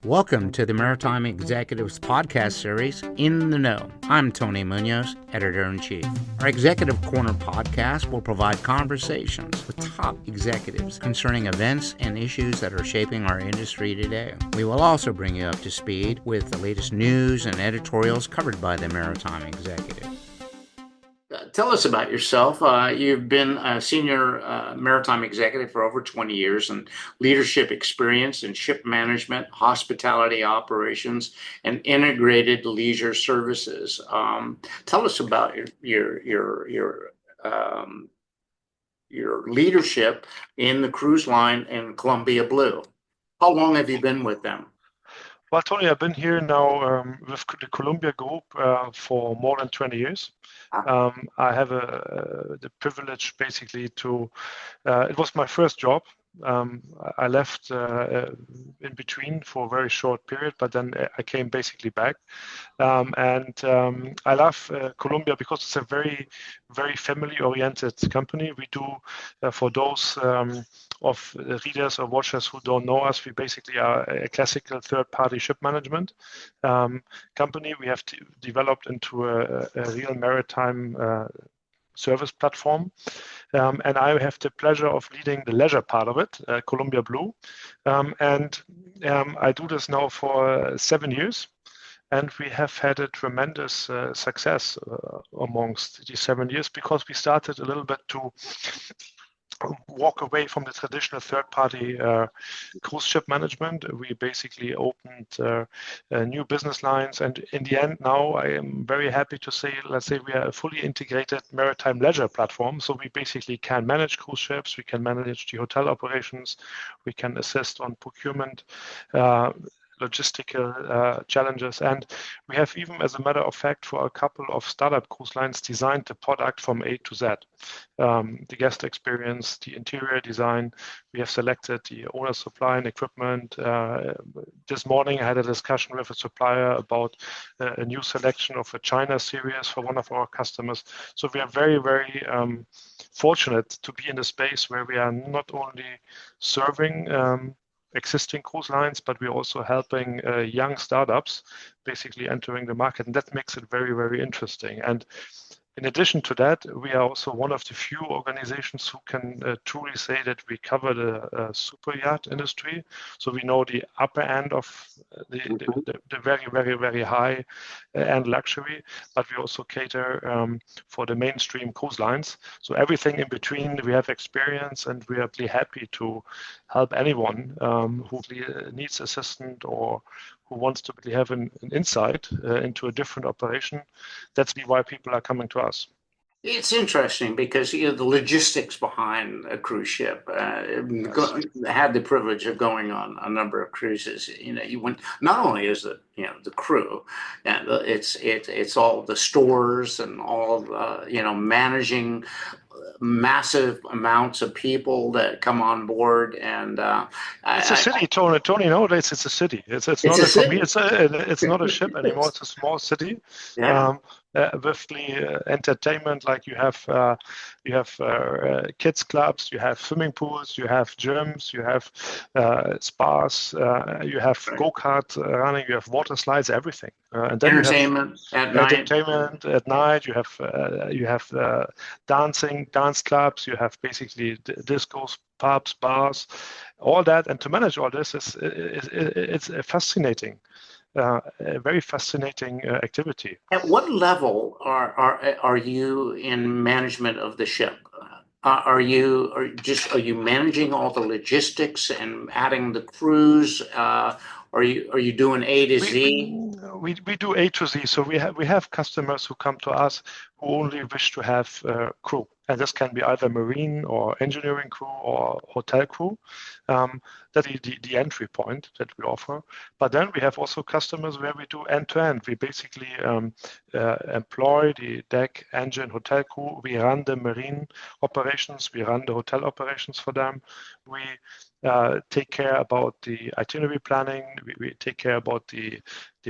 Welcome to the Maritime Executives podcast series, In the Know. I'm Tony Munoz, Editor-in-Chief. Our Executive Corner podcast will provide conversations with top executives concerning events and issues that are shaping our industry today. We will also bring you up to speed with the latest news and editorials covered by the Maritime Executive. Tell us about yourself. You've been a senior maritime executive for over 20 years and leadership experience in ship management, hospitality operations, and integrated leisure services. Tell us about your leadership in the cruise line in Columbia Blue. How long have you been with them? Well, Tony, I've been here now with the Columbia Group for more than 20 years. I have the privilege basically to, it was my first job. I left in between for a very short period, but then I came basically back. I love Columbia because it's a very, very family-oriented company. We do, for those of readers or watchers who don't know us, we basically are a classical third-party ship management company. We have developed into a real maritime service platform. And I have the pleasure of leading the leisure part of it, Columbia Blue. I do this now for 7 years. And we have had a tremendous success amongst these 7 years because we started a little bit to walk away from the traditional third-party cruise ship management. We basically opened new business lines, and in the end now I am very happy to say, let's say we are a fully integrated maritime leisure platform. So we basically can manage cruise ships, we can manage the hotel operations, we can assist on procurement, logistical challenges, and we have even, as a matter of fact, for a couple of startup cruise lines, designed the product from A to Z. The guest experience, the interior design, we have selected the owner supply and equipment. This morning I had a discussion with a supplier about a new selection of a China series for one of our customers. So we are very, very fortunate to be in a space where we are not only serving existing cruise lines, but we're also helping young startups basically entering the market. And that makes it very, very interesting. And in addition to that, we are also one of the few organizations who can truly say that we cover the super yacht industry. So we know the upper end of the very, very, very high end luxury, but we also cater for the mainstream cruise lines. So everything in between, we have experience, and we are really happy to help anyone who needs assistance or who wants to really have an insight into a different operation. That's why people are coming to us. It's interesting because the logistics behind a cruise ship. Had the privilege of going on a number of cruises. You went, not only is it the crew, and it's all the stores and all managing massive amounts of people that come on board, and it's a city, Tony. Nowadays, it's a city. It's not for me. It's not a ship anymore. It's a small city. Yeah. With the entertainment, like you have kids clubs, you have swimming pools, you have gyms, you have spas, you have go-kart running, you have water slides, everything. And then entertainment at night. Entertainment at night. You have dancing, dance clubs. You have basically discos, pubs, bars, all that. And to manage all this it's fascinating. A very fascinating activity. At what level are you in management of the ship? Are you managing all the logistics and adding the crews? Are you doing A to Z? We do A to Z. So we have customers who come to us who only wish to have crew, and this can be either marine or engineering crew or hotel crew. That is the entry point that we offer. But then we have also customers where we do end-to-end. We basically employ the deck, engine, hotel crew. We run the marine operations. We run the hotel operations for them. We take care about the itinerary planning. We take care about the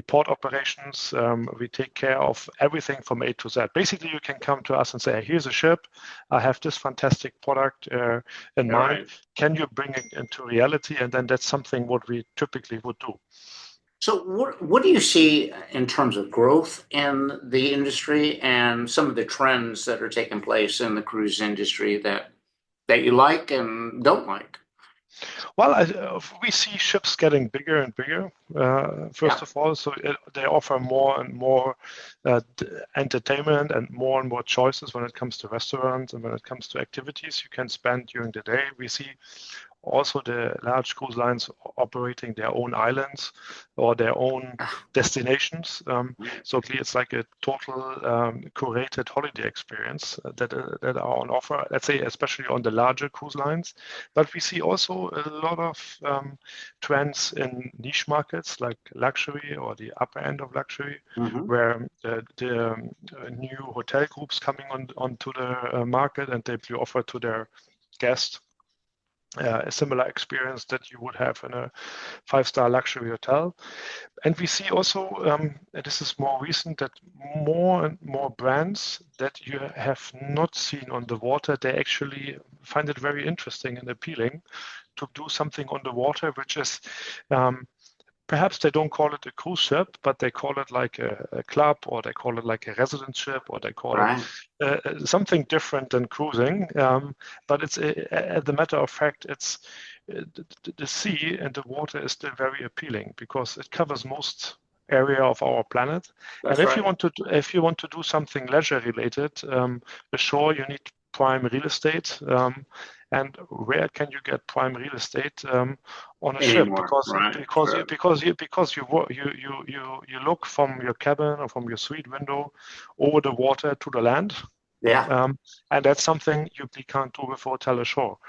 port operations. We take care of everything from A to Z. Basically, you can come to us and say, here's a ship. I have this fantastic product in mind. Right. Can you bring it into reality? And then that's something what we typically would do. So what do you see in terms of growth in the industry and some of the trends that are taking place in the cruise industry that you like and don't like? Well, we see ships getting bigger and bigger, first of all. So they offer more and more entertainment and more choices when it comes to restaurants and when it comes to activities you can spend during the day. We see also the large cruise lines operating their own islands or their own destinations. So it's like a total curated holiday experience that are on offer, let's say, especially on the larger cruise lines. But we see also a lot of trends in niche markets like luxury or the upper end of luxury, where the new hotel groups coming onto the market, and they offer to their guests a similar experience that you would have in a 5-star luxury hotel. And we see also, this is more recent, that more and more brands that you have not seen on the water, they actually find it very interesting and appealing to do something on the water, which is perhaps they don't call it a cruise ship, but they call it like a club, or they call it like a residence ship, or they call it something different than cruising. But it's as a matter of fact, it's the sea and the water is still very appealing because it covers most area of our planet. That's and right. If you want to do something leisure related, ashore you need prime real estate. And where can you get prime real estate on a ship? Because you look from your cabin or from your suite window over the water to the land. Yeah. And that's something you can't do with a hotel ashore.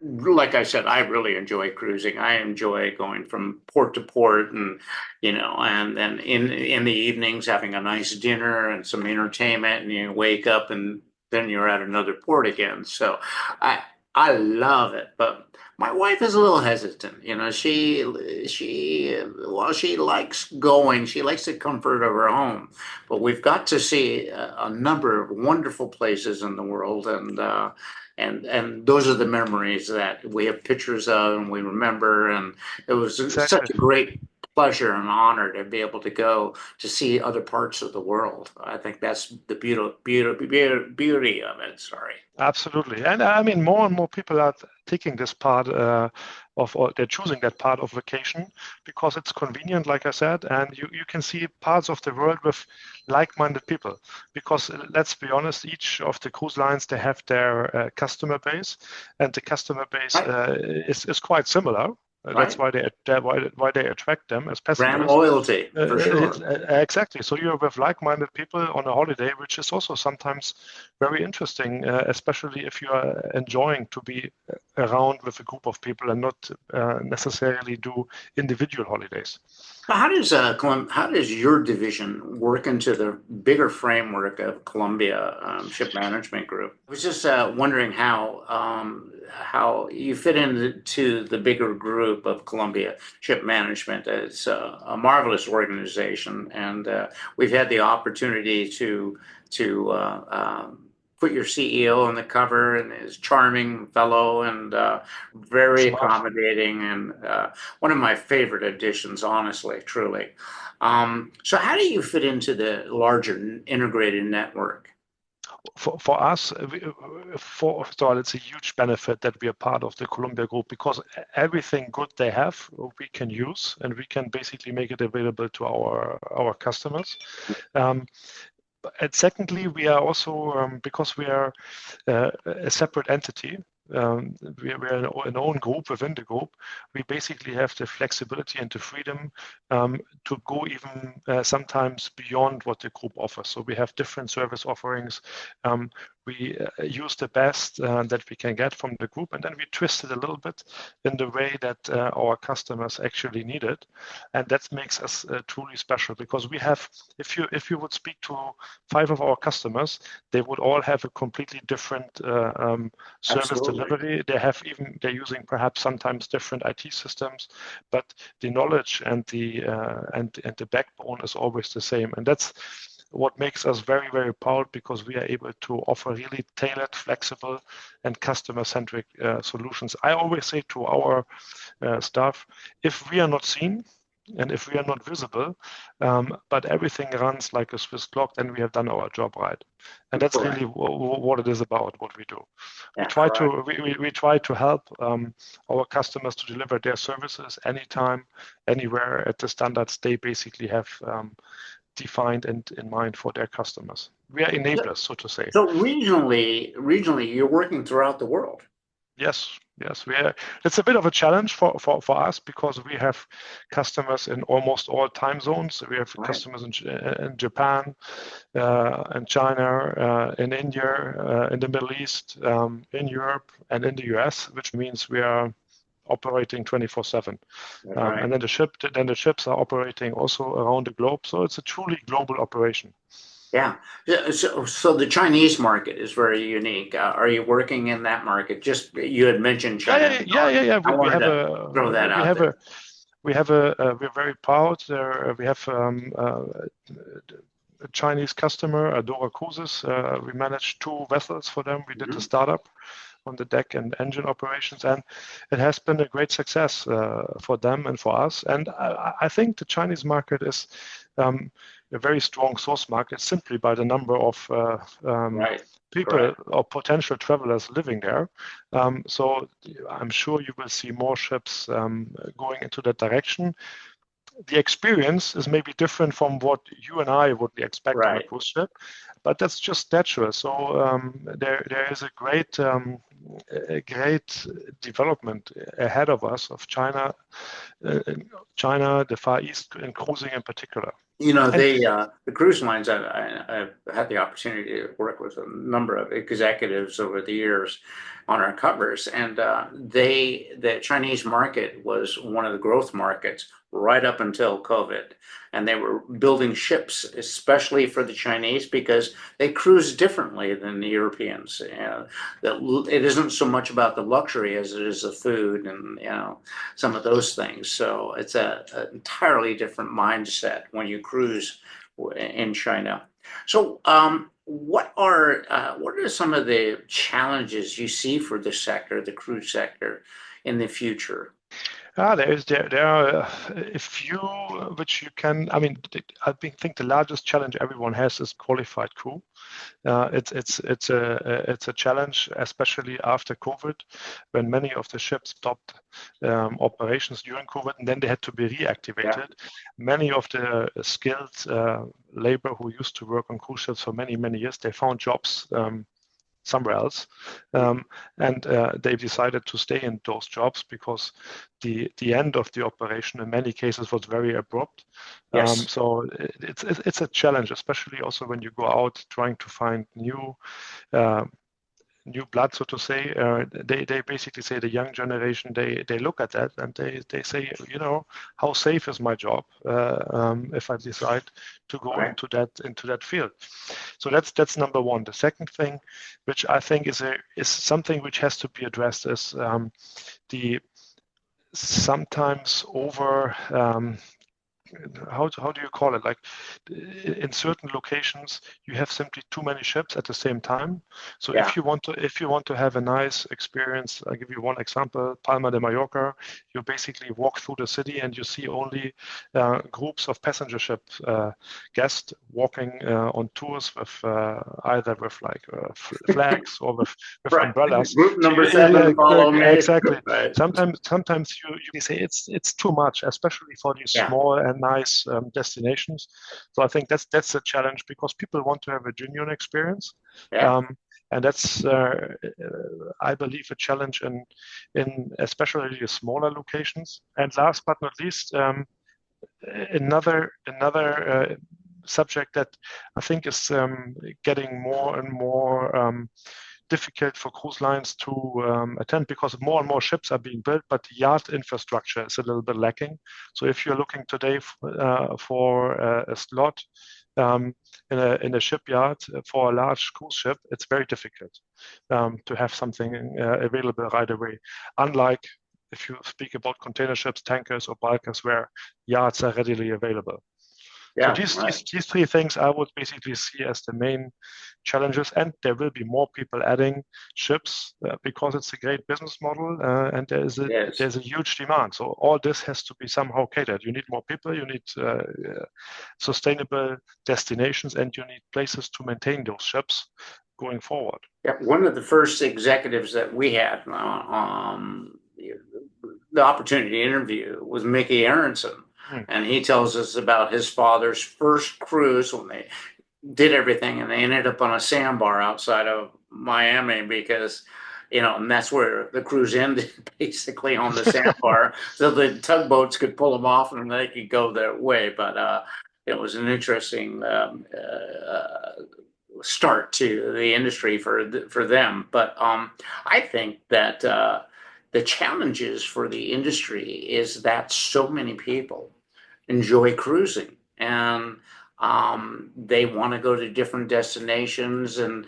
Like I said, I really enjoy cruising. I enjoy going from port to port, and and then in the evenings having a nice dinner and some entertainment, and you wake up and then you're at another port again. So I love it, but my wife is a little hesitant. While she likes going, she likes the comfort of her home. But we've got to see a number of wonderful places in the world, and those are the memories that we have pictures of and we remember. And it was such a great pleasure and honor to be able to go to see other parts of the world. I think that's the beauty of it. Sorry. Absolutely. And I mean, more and more people are taking this part or they're choosing that part of vacation because it's convenient, like I said, and you can see parts of the world with like-minded people. Because let's be honest, each of the cruise lines, they have their customer base, and the customer base is quite similar. That's why they attract them as passengers. Brand loyalty, for sure. Exactly. So you're with like-minded people on a holiday, which is also sometimes very interesting, especially if you are enjoying to be around with a group of people and not necessarily do individual holidays. How does your division work into the bigger framework of Columbia Ship Management Group? I was just wondering how you fit into the bigger group of Columbia Ship Management. It's a marvelous organization, and we've had the opportunity to put your CEO on the cover, and his charming fellow and very accommodating, and one of my favorite additions, honestly, truly. So how do you fit into the larger integrated network? For us, it's a huge benefit that we are part of the Columbia Group, because everything good they have, we can use, and we can basically make it available to our customers. And secondly, we are also, because we are a separate entity, we are an own group within the group, we basically have the flexibility and the freedom to go even sometimes beyond what the group offers. So we have different service offerings we use the best that we can get from the group, and then we twist it a little bit in the way that our customers actually need it, and that makes us truly special. Because we have, if you would speak to 5 of our customers, they would all have a completely different service delivery. They're using perhaps sometimes different IT systems, but the knowledge and the backbone is always the same, and that's what makes us very, very proud, because we are able to offer really tailored, flexible, and customer-centric solutions. I always say to our staff, if we are not seen and if we are not visible, but everything runs like a Swiss clock, then we have done our job right. And that's really what it is about, what we do. We try to help our customers to deliver their services anytime, anywhere at the standards they basically have defined and in mind for their customers. We are enablers, so to say. So regionally, you're working throughout the world. Yes, we are. It's a bit of a challenge for us, because we have customers in almost all time zones. We have customers in Japan, in China, in India, in the Middle East, in Europe, and in the US, which means we are operating 24/7, and then the ships are operating also around the globe. So it's a truly global operation. Yeah. So the Chinese market is very unique. Are you working in that market? Just you had mentioned China. Yeah. We're very proud. We have a Chinese customer, Adora Cruises. We managed 2 vessels for them. We did the startup on the deck and engine operations, and it has been a great success for them and for us. And I think the Chinese market is a very strong source market, simply by the number of people or potential travelers living there. So I'm sure you will see more ships going into that direction. The experience is maybe different from what you and I would expect on a cruise ship, but that's just natural. So there is a great development ahead of us of China, the Far East, and cruising in particular. You know, the cruise lines, I've had the opportunity to work with a number of executives over the years on our covers, and the Chinese market was one of the growth markets right up until COVID. And they were building ships especially for the Chinese, because they cruise differently than the Europeans. It isn't so much about the luxury as it is the food and some of those things. So it's an entirely different mindset when you cruise in China. So what are some of the challenges you see for the sector, the cruise sector, in the future? There are a few which you can. I mean, I think the largest challenge everyone has is qualified crew. It's a challenge, especially after COVID, when many of the ships stopped operations during COVID, and then they had to be reactivated. Many of the skilled labor who used to work on cruise ships for many years, they found jobs somewhere else, and they decided to stay in those jobs, because the end of the operation in many cases was very abrupt. So it's a challenge, especially also when you go out trying to find new blood, so to say. They basically say, the young generation, they look at that and they say, how safe is my job if I decide to go into that field? So that's number one. The second thing, which I think is something which has to be addressed, is the sometimes over how do you call it? Like, in certain locations, you have simply too many ships at the same time. So if you want to have a nice experience, I'll give you one example: Palma de Mallorca. You basically walk through the city and you see only groups of passenger ship guests walking on tours with either with flags or with umbrellas. Group number 7, follow me. Exactly. Sometimes you say it's too much, especially for these small and nice destinations. So I think that's a challenge, because people want to have a genuine experience, and that's I believe a challenge in especially the smaller locations. And last but not least, another subject that I think is getting more and more difficult for cruise lines to attend, because more and more ships are being built, but the yard infrastructure is a little bit lacking. So if you're looking today for a slot in a shipyard for a large cruise ship, it's very difficult to have something available right away. Unlike if you speak about container ships, tankers, or bulkers, where yards are readily available. Yeah, so right. these three things I would basically see as the main challenges, and there will be more people adding ships because it's a great business model, and there's a huge demand. So all this has to be somehow catered. You need more people, you need sustainable destinations, and you need places to maintain those ships going forward. Yeah, one of the first executives that we had the opportunity to interview was Mickey Aronson. And he tells us about his father's first cruise when they did everything, and they ended up on a sandbar outside of Miami because, and that's where the cruise ended, basically on the sandbar. So the tugboats could pull them off and they could go their way. But it was an interesting start to the industry for them. But I think that the challenges for the industry is that so many people enjoy cruising, and they want to go to different destinations, and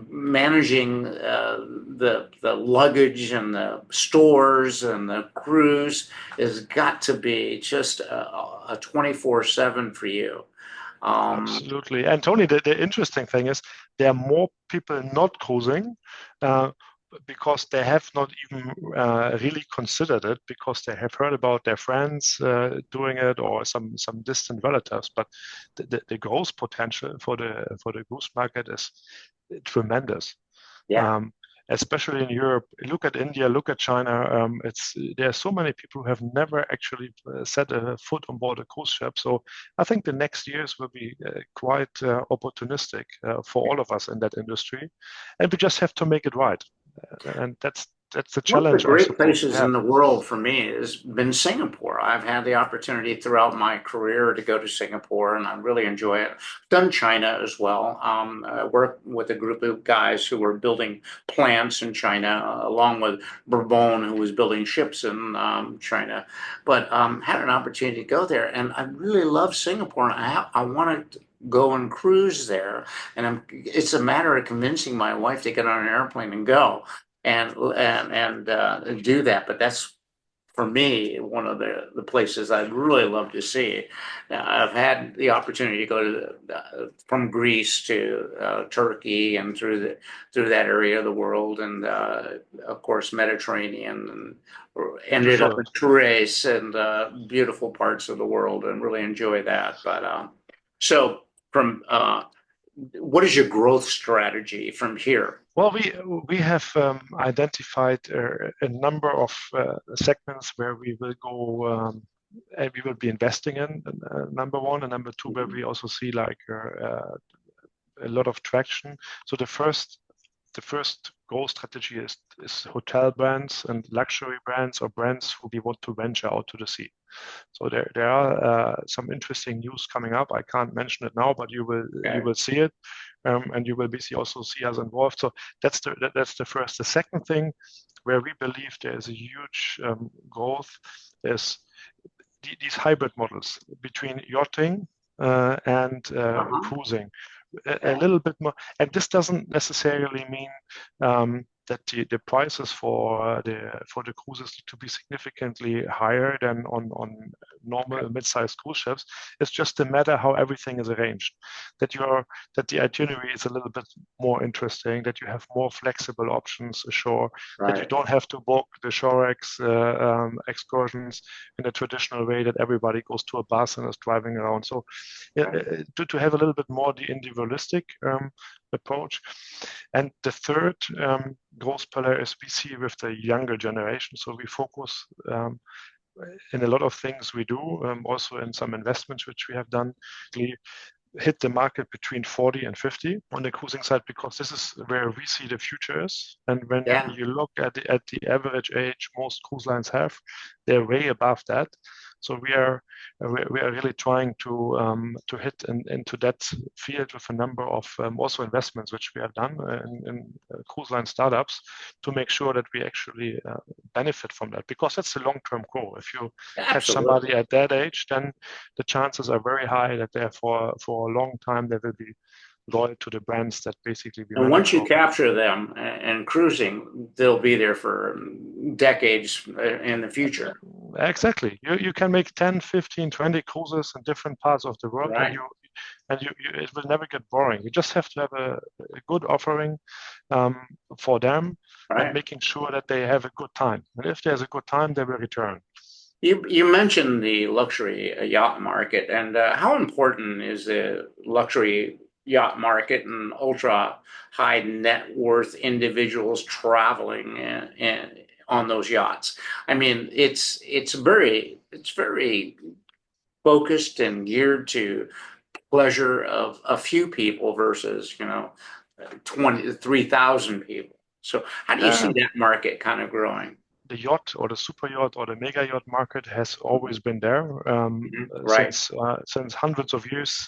managing the luggage and the stores and the cruise has got to be just a 24/7 for you. Absolutely. And Tony, the interesting thing is there are more people not cruising because they have not even really considered it, because they have heard about their friends doing it, or some distant relatives. But the growth potential for the cruise market is tremendous. Yeah. Especially in Europe. Look at India, look at China. There are so many people who have never actually set a foot on board a cruise ship. So I think the next years will be quite opportunistic for all of us in that industry, and we just have to make it right. And that's the challenge. One of the great places in the world for me has been Singapore. I've had the opportunity throughout my career to go to Singapore, and I really enjoy it. I've done China as well. I worked with a group of guys who were building plants in China, along with Bourbon, who was building ships in China. But had an opportunity to go there, and I really love Singapore, and I wanted to go and cruise there. And it's a matter of convincing my wife to get on an airplane and go and do that. But that's, for me, one of the places I'd really love to see. Now, I've had the opportunity to go to from Greece to Turkey and through that area of the world, and of course Mediterranean, and ended up in Thrace and beautiful parts of the world, and really enjoy that. But so from what is your growth strategy from here? Well, we have identified a number of segments where we will go and we will be investing in. Number one, and number two, where we also see like a lot of traction. So the first growth strategy is hotel brands and luxury brands, or brands who we want to venture out to the sea. So there are some interesting news coming up. I can't mention it now, but you will see it, and you will also see us involved. So that's the first. The second thing where we believe there is a huge growth is these hybrid models between yachting and cruising. A little bit more, and this doesn't necessarily mean that the prices for the cruises to be significantly higher than on normal mid-sized cruise ships. It's just a matter how everything is arranged. That the itinerary is a little bit more interesting. That you have more flexible options ashore. Right. That you don't have to book the Shorex excursions in a traditional way. That everybody goes to a bus and is driving around. So to have a little bit more the individualistic approach. And the third growth pillar is we see with the younger generation. So we focus in a lot of things we do, also in some investments which we have done. We hit the market between 40 and 50 on the cruising side, because this is where we see the future is. And when you look at the average age most cruise lines have, they're way above that. So we are really trying to hit into that field with a number of also investments which we have done in cruise line startups to make sure that we actually benefit from that, because that's the long-term goal. If you catch somebody at that age, then the chances are very high that they're for a long time they will be loyal to the brands that basically we And once you capture them and cruising, they'll be there for decades in the future. Exactly. You can make 10, 15, 20 cruises in different parts of the world, right. and it will never get boring. You just have to have a good offering for them, right. and making sure that they have a good time. And if there's a good time, they will return. You mentioned the luxury yacht market, and how important is the luxury yacht market and ultra high net worth individuals traveling and on those yachts? I mean, it's very focused and geared to pleasure of a few people versus 3,000 people. So how do you see that market kind of growing? The yacht or the super yacht or the mega yacht market has always been there right. since hundreds of years.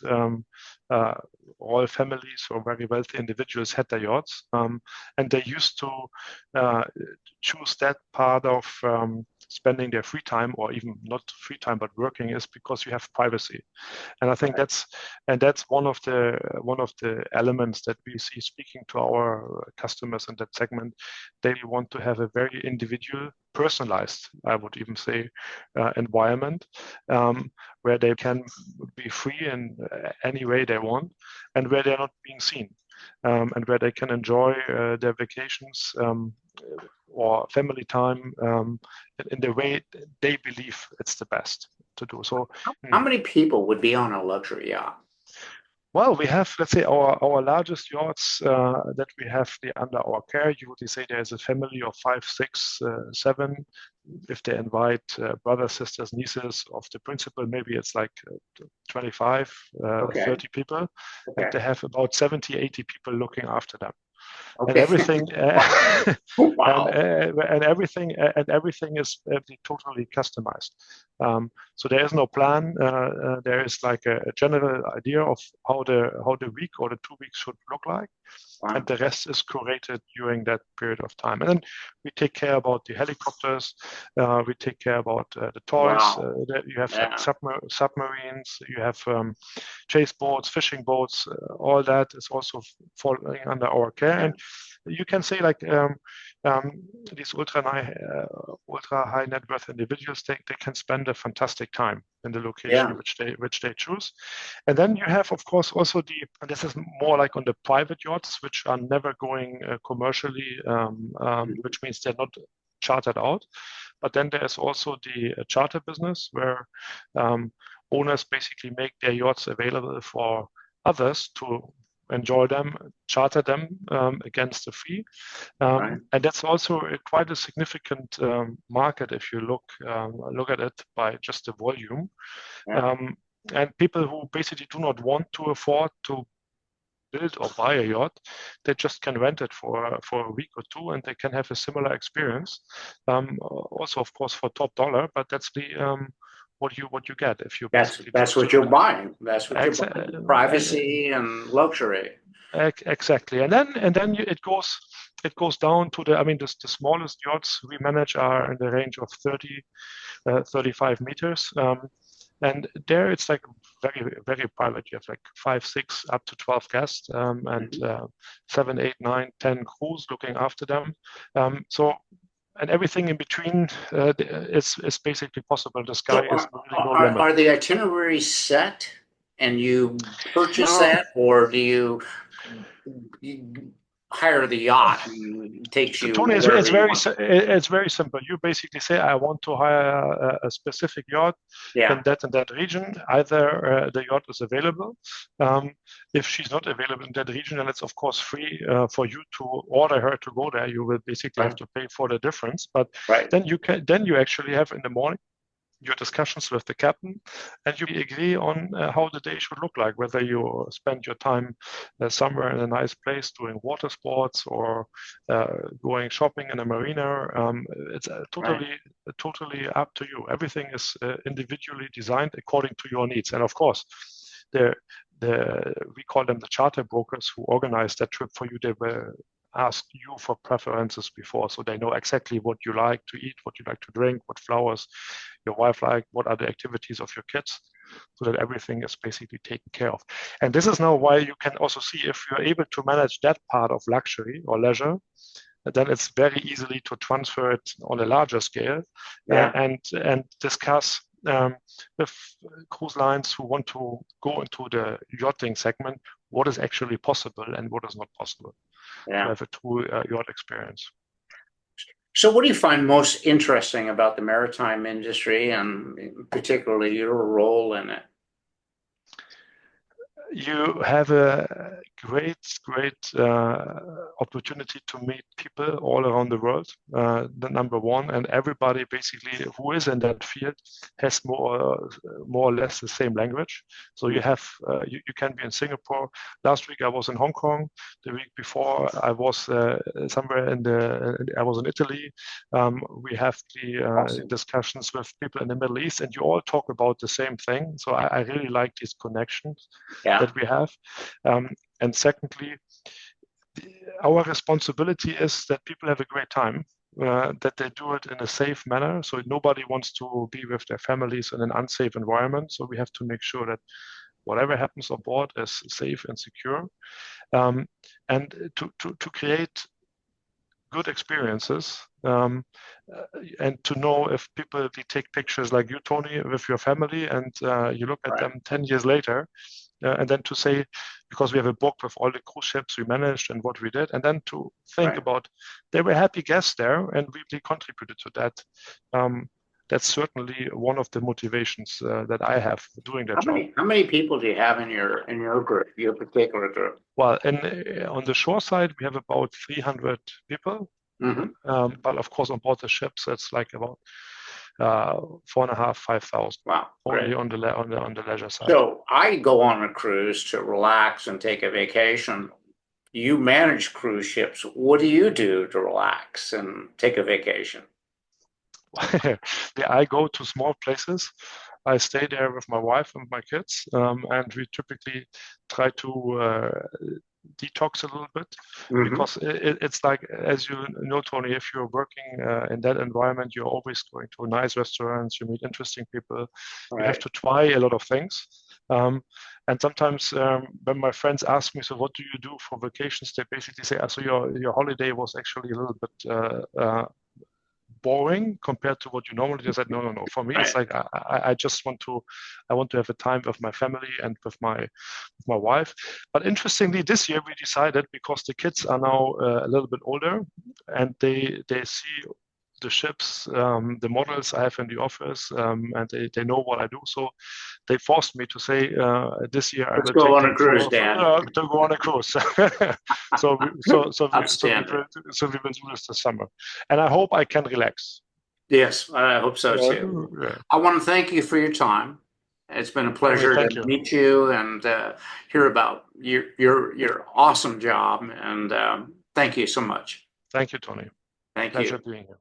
All families or very wealthy individuals had their yachts, and they used to choose that part of spending their free time, or even not free time but working, is because you have privacy. And I think that's one of the elements that we see speaking to our customers in that segment. They want to have a very individual, personalized, I would even say, environment where they can be free in any way they want, and where they're not being seen, and where they can enjoy their vacations or family time in the way they believe it's the best to do. So, how many people would be on a luxury yacht? Well, we have, let's say, our largest yachts that we have under our care. You would say there's a family of 5, 6, 7. If they invite brothers, sisters, nieces of the principal, maybe it's like 25, 30 people. Okay. And they have about 70, 80 people looking after them. Okay. And everything, wow. and everything is totally customized. So there is no plan. There is like a general idea of how the week or the 2 weeks should look like, wow. And the rest is curated during that period of time. And then we take care about the helicopters. We take care about the toys. Wow. You have like submarines. You have chase boats, fishing boats. All that is also falling under our care. And you can say like these ultra high net worth individuals, they can spend a fantastic time in the location which they choose. And then you have, of course, also this is more like on the private yachts, which are never going commercially, which means they're not chartered out. But then there is also the charter business where owners basically make their yachts available for others to enjoy them, charter them against a fee, and that's also quite a significant market if you look at it by just the volume. And people who basically do not want to afford to build or buy a yacht, they just can rent it for a week or two, and they can have a similar experience. Also, of course, for top dollar, but that's the what you get if you that's what you're buying. That's what you're buying. Privacy and luxury. Exactly, and then it goes down to the smallest yachts we manage are in the range of 30, 35 meters, and there it's like very, very private. You have like 5, 6, up to 12 guests, and 7, 8, 9, 10 crews looking after them. And everything in between is basically possible. The sky is really no limit. Are the itineraries set and you purchase that, or do you hire the yacht and it takes you? Tony, it's very simple. You basically say, I want to hire a specific yacht in that region. Either the yacht is available. If she's not available in that region, then it's of course free for you to order her to go there. You will basically have to pay for the difference. But then you actually have in the morning, your discussions with the captain, and you agree on how the day should look like, whether you spend your time somewhere in a nice place doing water sports or going shopping in a marina. It's totally up to you. Everything is individually designed according to your needs. And of course, we call them the charter brokers who organize that trip for you. They will ask you for preferences before, so they know exactly what you like to eat, what you like to drink, what flowers your wife like, what are the activities of your kids, so that everything is basically taken care of. And this is now why you can also see if you're able to manage that part of luxury or leisure, then it's very easily to transfer it on a larger scale and discuss with cruise lines who want to go into the yachting segment what is actually possible and what is not possible to have a true yacht experience. So what do you find most interesting about the maritime industry, and particularly your role in it? You have a great opportunity to meet people all around the world, the number one, and everybody basically who is in that field has more or less the same language. So you have you can be in Singapore. Last week I was in Hong Kong. The week before I was somewhere I was in Italy. We have the discussions with people in the Middle East, and you all talk about the same thing. So I really like these connections that we have. And secondly, our responsibility is that people have a great time, that they do it in a safe manner. So nobody wants to be with their families in an unsafe environment. So we have to make sure that whatever happens on board is safe and secure. And to create good experiences, and to know if people take pictures like you, Tony, with your family, and you look at them 10 years later, and then to say, because we have a book with all the cruise ships we managed and what we did, and then to think about, they were happy guests there and really contributed to that. That's certainly one of the motivations that I have doing that job. How many people do you have in your group, your particular group? Well, on the shore side, we have about 300 people. But of course, on board the ships, it's like about 4,500, 5,000. Wow! Only on the leisure side. So I go on a cruise to relax and take a vacation. You manage cruise ships. What do you do to relax and take a vacation? I go to small places. I stay there with my wife and my kids, and we typically try to detox a little bit, because it's like, as you know, Tony, if you're working in that environment, you're always going to nice restaurants, you meet interesting people, you have to try a lot of things. And sometimes when my friends ask me, so what do you do for vacations, they basically say, so your holiday was actually a little bit boring compared to what you normally do. I said, no. For me, it's like I just want to have a time with my family and with my wife. But interestingly, this year we decided, because the kids are now a little bit older and they see the ships, the models I have in the office, and they know what I do. So they forced me to say, this year Let's go on a cruise, Dan. To go on a cruise. so we will do this summer, and I hope I can relax. Yes, I hope so too. Yeah. I want to thank you for your time. It's been a pleasure to meet you and hear about your awesome job. And thank you so much. Thank you, Tony. Thank you. Pleasure being here.